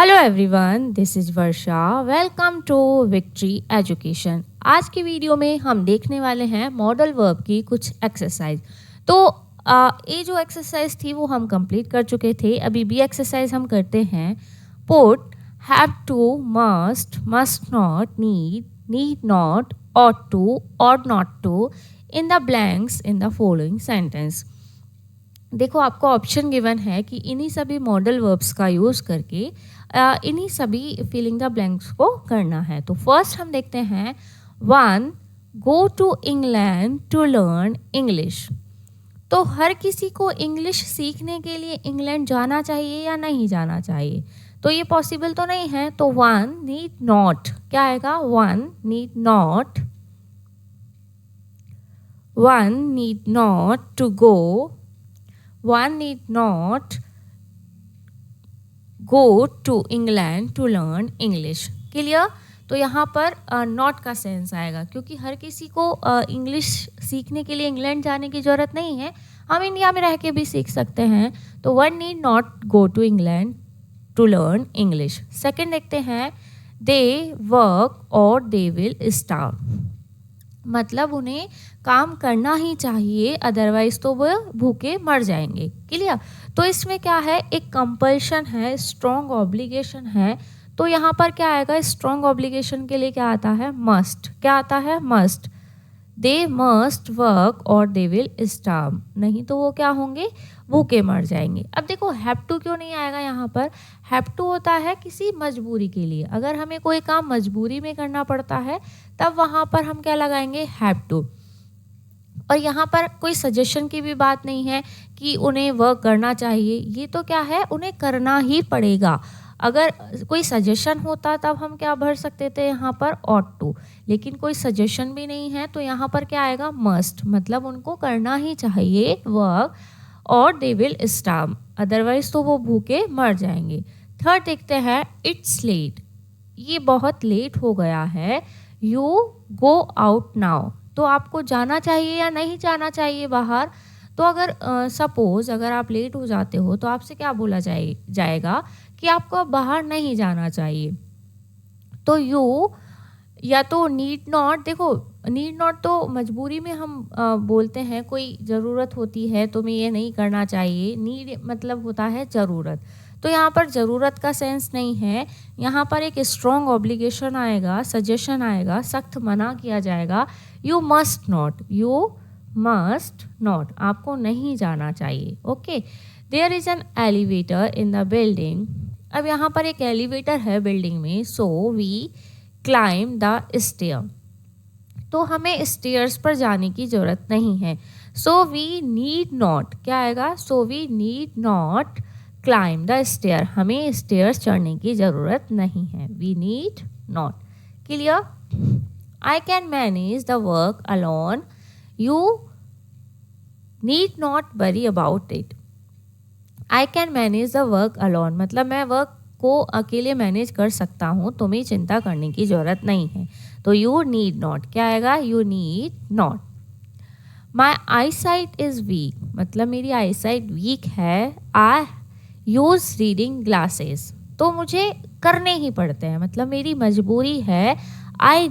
Hello everyone, this is Varsha. Welcome to victory education. आज की video में हम देखने वाले हैं मॉडल वर्ब की कुछ एक्सरसाइज। तो ये जो एक्सरसाइज थी वो हम कंप्लीट कर चुके थे। अभी बी एक्सरसाइज हम करते हैं। Put have to, must not, need not, ought not to in the blanks in the following sentence. देखो, आपको ऑप्शन गिवन है कि इन्हीं सभी मॉडल वर्ब्स का यूज़ करके इन्हीं सभी फिलिंग द ब्लैंक्स को करना है। तो फर्स्ट हम देखते हैं 1, go to England to learn English. तो हर किसी को इंग्लिश सीखने के लिए इंग्लैंड जाना चाहिए या नहीं जाना चाहिए? तो ये पॉसिबल तो नहीं है। तो 1 नीड नॉट, क्या आएगा? 1 need not, 1 need not to go, 1 need not go to England to learn English। Clear? तो यहाँ पर नॉट का सेंस आएगा, क्योंकि हर किसी को इंग्लिश सीखने के लिए इंग्लैंड जाने की ज़रूरत नहीं है। हम इंडिया में रह के भी सीख सकते हैं। तो 1 need not go to England to learn English। Second देखते हैं, they work or they will starve। मतलब उन्हें काम करना ही चाहिए, अदरवाइज तो वो भूखे मर जाएंगे। क्लियर? तो इसमें क्या है, एक कंपल्शन है, स्ट्रॉन्ग ऑब्लिगेशन है। तो यहाँ पर क्या आएगा? स्ट्रॉन्ग ऑब्लिगेशन के लिए क्या आता है? मस्ट। क्या आता है? मस्ट। दे मस्ट वर्क और दे विल स्टार्व। नहीं तो वो क्या होंगे? भूखे मर जाएंगे। अब देखो, हैव टू क्यों नहीं आएगा यहाँ पर? हैव टू होता है किसी मजबूरी के लिए। अगर हमें कोई काम मजबूरी में करना पड़ता है तब वहाँ पर हम क्या लगाएंगे? Have to. और यहाँ पर कोई सजेशन की भी बात नहीं है कि उन्हें वर्क करना चाहिए। ये तो क्या है, उन्हें करना ही पड़ेगा। अगर कोई सजेशन होता तब हम क्या भर सकते थे यहाँ पर? Ought to. लेकिन कोई सजेशन भी नहीं है, तो यहाँ पर क्या आएगा? मस्ट। मतलब उनको करना ही चाहिए वर्क, और दे विल स्टार्व, अदरवाइज तो वो भूखे मर जाएंगे। थर्ड देखते हैं, इट्स लेट। ये बहुत लेट हो गया है। You go out now. तो आपको जाना चाहिए या नहीं जाना चाहिए बाहर? तो अगर सपोज अगर आप लेट हो जाते हो तो आपसे क्या बोला जाएगा कि आपको बाहर नहीं जाना चाहिए। तो यू या तो नीड नॉट। देखो, नीड नॉट तो मजबूरी में हम बोलते हैं, कोई ज़रूरत होती है तुम्हें ये नहीं करना चाहिए। नीड मतलब होता है ज़रूरत। तो यहाँ पर ज़रूरत का सेंस नहीं है। यहाँ पर एक स्ट्रॉन्ग ऑब्लिगेशन आएगा, सजेशन आएगा, सख्त मना किया जाएगा। You must not, you must not, आपको नहीं जाना चाहिए। Okay. There is an elevator in the building. अब यहाँ पर एक एलिवेटर है बिल्डिंग में। So we climb the stair. तो हमें स्टेयर्स पर जाने की ज़रूरत नहीं है। सो वी नीड नॉट, क्या आएगा? So we need not climb the stair. हमें स्टेयर्स चढ़ने की ज़रूरत नहीं है। We need not. Clear? I can manage the work alone. You need not worry about it. I can manage the work alone, मतलब मैं वर्क को अकेले मैनेज कर सकता हूँ, तुम्हें चिंता करने की ज़रूरत नहीं है। तो यू नीड नॉट, क्या आएगा? You need not. My I site is week, मतलब मेरी आई साइट वीक है। आई यूज़ रीडिंग ग्लासेस। तो मुझे करने ही पड़ते हैं, मतलब मेरी मजबूरी है। I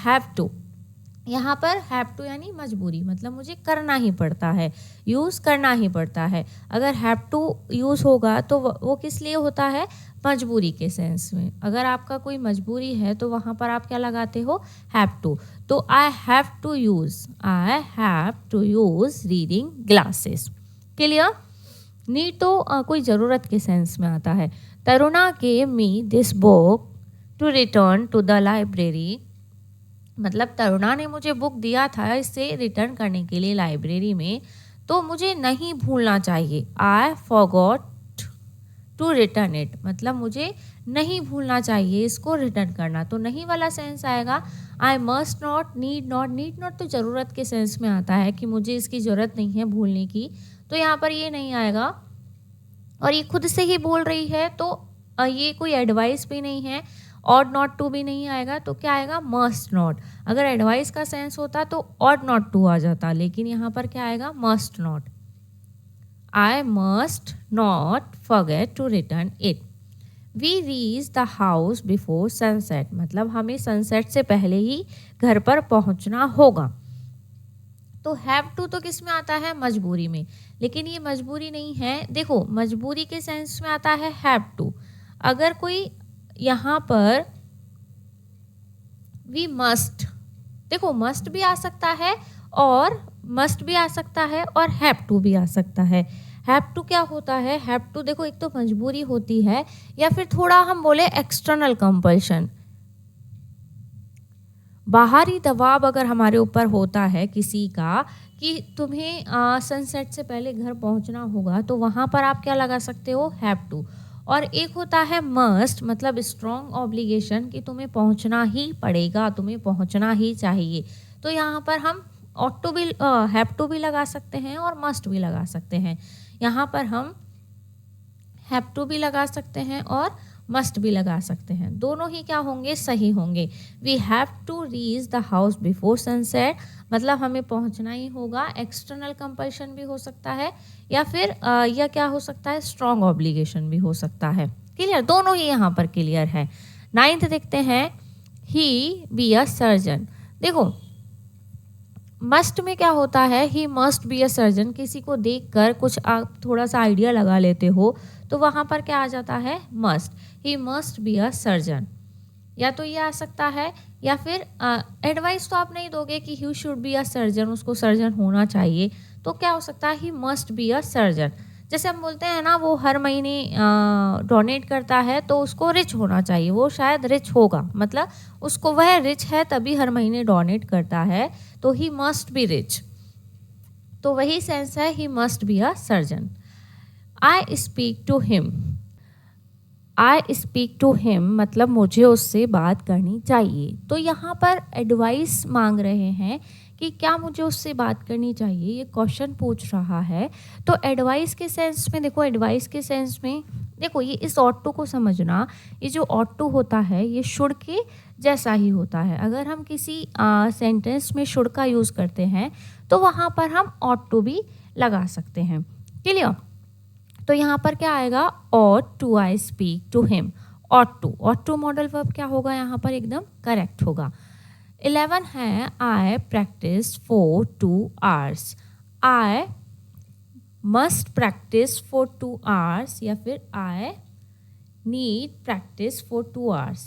have to. यहाँ पर हैव टू यानी मजबूरी, मतलब मुझे करना ही पड़ता है, यूज़ करना ही पड़ता है। अगर हैव टू यूज़ होगा तो वो किस लिए होता है? मजबूरी के सेंस में। अगर आपका कोई मजबूरी है तो वहाँ पर आप क्या लगाते हो? Have to. तो I have to use reading glasses. Clear? Need तो कोई ज़रूरत के सेंस में आता है। Taruna gave me this book to return to the library. मतलब तरुणा ने मुझे बुक दिया था इसे रिटर्न करने के लिए लाइब्रेरी में, तो मुझे नहीं भूलना चाहिए। I forgot to return it, मतलब मुझे नहीं भूलना चाहिए इसको रिटर्न करना। तो नहीं वाला सेंस आएगा। I must not, need not तो ज़रूरत के सेंस में आता है कि मुझे इसकी ज़रूरत नहीं है भूलने की, तो यहाँ पर ये नहीं आएगा। और ये खुद से ही बोल रही है, तो ये कोई एडवाइस भी नहीं है। ऑड नॉट टू भी नहीं आएगा, तो क्या आएगा? Must not. अगर एडवाइस का सेंस होता तो ऑड नॉट टू आ जाता, लेकिन यहाँ पर क्या आएगा? Must not. I must not forget to return it. We reach the house before sunset. मतलब हमें सनसेट से पहले ही घर पर पहुंचना होगा. तो हैव टू तो किस में आता है? मजबूरी में. लेकिन ये मजबूरी नहीं है. देखो मजबूरी के सेंस में आता है हैव टू. अगर कोई यहाँ पर वी मस्ट, देखो मस्ट भी आ सकता है और मस्ट भी आ सकता है और हैव टू भी आ सकता है. हैव टू क्या होता है? हैव टू देखो एक तो मजबूरी होती है या फिर थोड़ा हम बोले एक्सटर्नल कंपल्शन, बाहरी दबाव अगर हमारे ऊपर होता है किसी का कि तुम्हें सनसेट से पहले घर पहुंचना होगा, तो वहाँ पर आप क्या लगा सकते हो? Have to. और एक होता है मस्ट, मतलब स्ट्रॉन्ग ऑब्लिगेशन कि तुम्हें पहुंचना ही पड़ेगा, तुम्हें पहुंचना ही चाहिए. तो यहाँ पर हम ऑट टू भी, हैव टू भी लगा सकते हैं और मस्ट भी लगा सकते हैं. यहाँ पर हम हैव टू भी लगा सकते हैं और मस्ट भी लगा सकते हैं. दोनों ही क्या होंगे? सही होंगे. We have to reach the house before sunset, मतलब हमें पहुंचना ही होगा. एक्सटर्नल कंपल्शन भी हो सकता है या फिर या क्या हो सकता है? स्ट्रॉन्ग ऑब्लिगेशन भी हो सकता है. क्लियर? दोनों ही यहाँ पर क्लियर है. 9th देखते हैं. ही बी अ सर्जन. देखो मस्ट में क्या होता है? He must be a surgeon. किसी को देखकर कुछ आप थोड़ा सा आइडिया लगा लेते हो तो वहाँ पर क्या आ जाता है? Must. He must be a surgeon. या तो ये आ सकता है या फिर एडवाइस तो आप नहीं दोगे कि he should be a surgeon, उसको सर्जन होना चाहिए. तो क्या हो सकता है? He must be a surgeon. जैसे हम बोलते हैं ना, वो हर महीने डोनेट करता है तो उसको रिच होना चाहिए, वो शायद रिच होगा, मतलब उसको वह रिच है तभी हर महीने डोनेट करता है, तो ही मस्ट बी रिच. तो वही सेंस है he must be a surgeon. I speak to him. I speak to him मतलब मुझे उससे बात करनी चाहिए. तो यहाँ पर एडवाइस मांग रहे हैं कि क्या मुझे उससे बात करनी चाहिए, ये क्वेश्चन पूछ रहा है. तो एडवाइस के सेंस में देखो, एडवाइस के सेंस में देखो ये इस ऑट टू को समझना, ये जो ऑट टू होता है ये शुड के जैसा ही होता है. अगर हम किसी सेंटेंस में शुड का यूज़ करते हैं तो वहाँ पर हम ऑट टू भी लगा सकते हैं. क्लियर? तो यहाँ पर क्या आएगा? Ought to I speak to him. Ought to modal verb क्या होगा? यहाँ पर एकदम करेक्ट होगा. 11 है I practise for 2 hours. I must practise for 2 hours या फिर I need practise for 2 hours.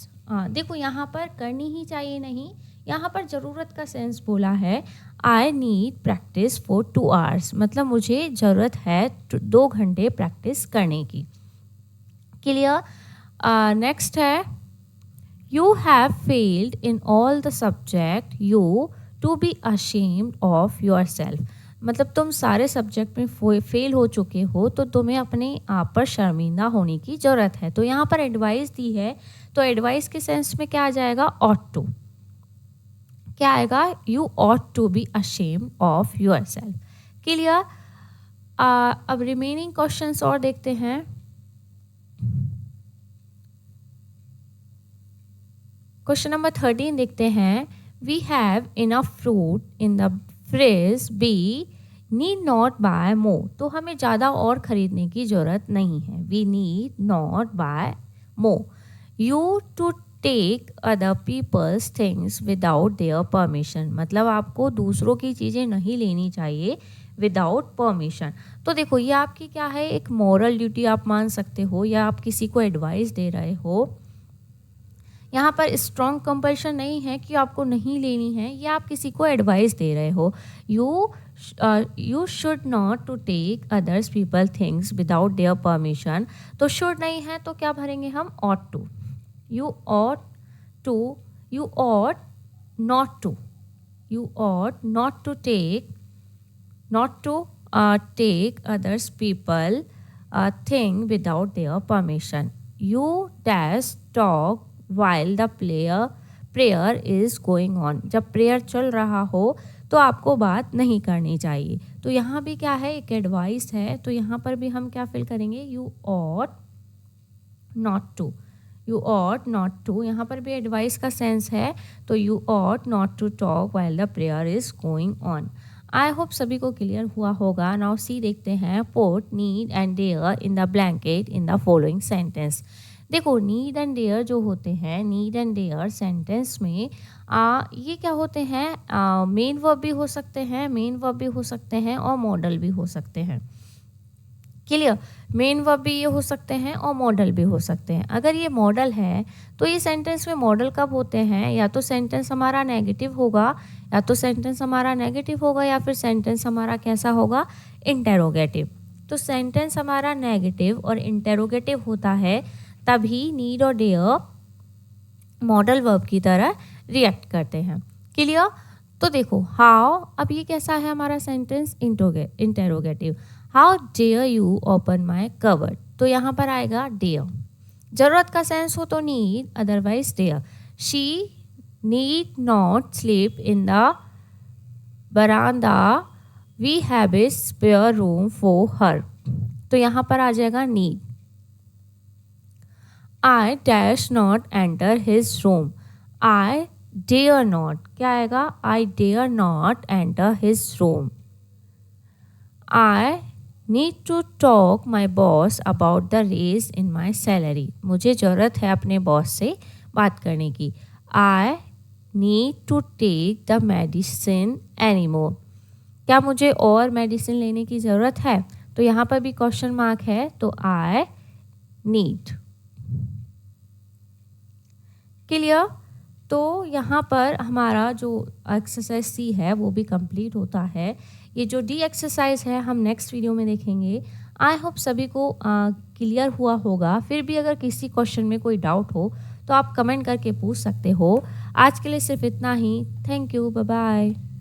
देखो यहाँ पर करनी ही चाहिए नहीं, यहाँ पर ज़रूरत का सेंस बोला है. आई नीड प्रैक्टिस फॉर 2 hours मतलब मुझे ज़रूरत है 2 घंटे प्रैक्टिस करने की. क्लियर? नेक्स्ट है you have failed in all the subject you to be ashamed of yourself. मतलब तुम सारे सब्जेक्ट में फेल हो चुके हो तो तुम्हें अपने आप पर शर्मिंदा होने की ज़रूरत है. तो यहाँ पर एडवाइस दी है, तो एडवाइस के सेंस में क्या आ जाएगा? Ought to. क्या आएगा? You ought to be ashamed of yourself. Clear? अब रिमेनिंग क्वेश्चंस और देखते हैं. क्वेश्चन नंबर 13 देखते हैं. We have enough fruit in the fridge, we need not buy more. तो हमें ज़्यादा और ख़रीदने की ज़रूरत नहीं है. We need not buy more. You to take other people's things without their permission मतलब आपको दूसरों की चीज़ें नहीं लेनी चाहिए विदाउट परमिशन. तो देखो ये आपकी क्या है? एक मॉरल ड्यूटी आप मान सकते हो या आप किसी को एडवाइस दे रहे हो. यहाँ पर स्ट्रॉन्ग कंपल्शन नहीं है कि आपको नहीं लेनी है, ये आप किसी को एडवाइस दे रहे हो. You should not to take others people things without their permission. तो शुड नहीं है तो क्या भरेंगे हम? Ought to. You ought not to. You ought not to take others people thing without their permission. You dash talk while the prayer is going on. जब prayer चल रहा हो तो आपको बात नहीं करनी चाहिए. तो यहाँ भी क्या है? एक एडवाइस है. तो यहाँ पर भी हम क्या फिल करेंगे? You ought not to. You ought not to. यहाँ पर भी एडवाइस का सेंस है तो you ought not to talk while the prayer is going on. I hope सभी को क्लियर हुआ होगा। नाउ सी देखते हैं, put need and dare in the blanket in the following sentence. देखो नीड एंड डेयर जो होते हैं, नीड एंड डेयर सेंटेंस में ये क्या होते हैं, मेन वर्ब भी हो सकते हैं, मेन वर्ब भी हो सकते हैं और मॉडल भी हो सकते हैं। क्लियर, मेन वर्ब भी ये हो सकते हैं और मॉडल भी हो सकते हैं। अगर ये मॉडल है तो ये सेंटेंस में मॉडल कब होते हैं, या तो सेंटेंस हमारा नेगेटिव होगा, या फिर सेंटेंस हमारा कैसा होगा, इंटेरोगेटिव। तो सेंटेंस हमारा नेगेटिव और इंटेरोगेटिव होता है तभी नीड और डेयर मॉडल वर्ब की तरह रिएक्ट करते हैं। क्लियर, तो देखो हाउ, अब ये कैसा है हमारा sentence, interrogative. How dare you open my cupboard, तो यहाँ पर आएगा डेयर। जरूरत का सेंस हो तो need, otherwise dare. She need not sleep in the बरामदा, we have a spare room for her, तो यहाँ पर आ जाएगा need. I dash not enter his room, I dare not, क्या आएगा, I dare not enter his room. I need to talk my boss about the raise in my salary, मुझे ज़रूरत है अपने बॉस से बात करने की। I need to take the medicine any more, क्या मुझे और मेडिसिन लेने की ज़रूरत है, तो यहाँ पर भी क्वेश्चन मार्क है, तो आई नीड। क्लियर, तो यहाँ पर हमारा जो एक्सरसाइज सी है वो भी कंप्लीट होता है। ये जो डी एक्सरसाइज है हम नेक्स्ट वीडियो में देखेंगे। आई होप सभी को क्लियर हुआ होगा। फिर भी अगर किसी क्वेश्चन में कोई डाउट हो तो आप कमेंट करके पूछ सकते हो। आज के लिए सिर्फ इतना ही। Thank you, bye bye.